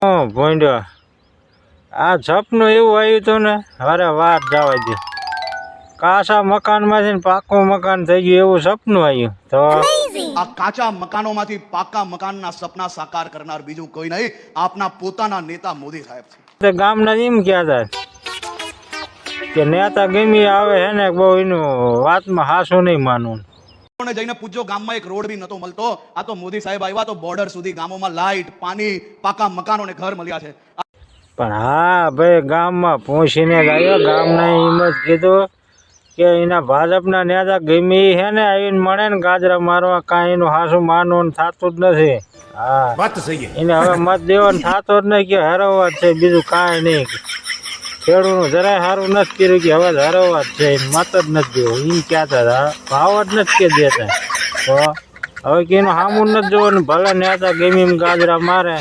ભોંડ્યો આ સપનું એવું આવ્યું હતું ને અરે વાત જવા દે કાચા મકાનમાંથી ને પાકું મકાન થઈ ગયું એવું સપનું આવ્યું તો આ કાચા મકાનોમાંથી પાકા મકાનના સપના સાકાર કરનાર બીજું કોઈ નહીં આપના પોતાના નેતા મોદી સાહેબ છે ગામના એમ કહેતા કે નેતા ગમી આવે હે ને બહુ એનું વાતમાં હાસું નહીં માનવું જઈને પૂછજો ગામમાં એક રોડ બી નતો મળતો આ તો મોદી સાહેબ આવ્યા તો બોર્ડર સુધી ગામોમાં લાઈટ પાણી પાકા મકાનો ને ઘર મળ્યા છે પણ હા ભાઈ ગામમાં પહોંચીને જ આવ્યો ગામના એમ જ કીધું કે એના ભાજપના નેતા ગમી હે ને આવીને મળે ને ગાજરા મારવા કાંઈ એનું હાસું માનવું થતું જ નથી હા વાત સહી એને હવે મત દેવાનું થતો જ નહીં કે હરવવા જ છે બીજું કાંઈ નહીં ખેડૂતનું જરાય સારું નથી કર્યું કે હવે હરવવા જ છે મત જ નથી દેવું એમ કહેતા હતા ભાવ જ નથી કે દેતા તો હવે કે એનું સામું નથી જોવાનું ભલે નેતા ગમી ગાજરા મારે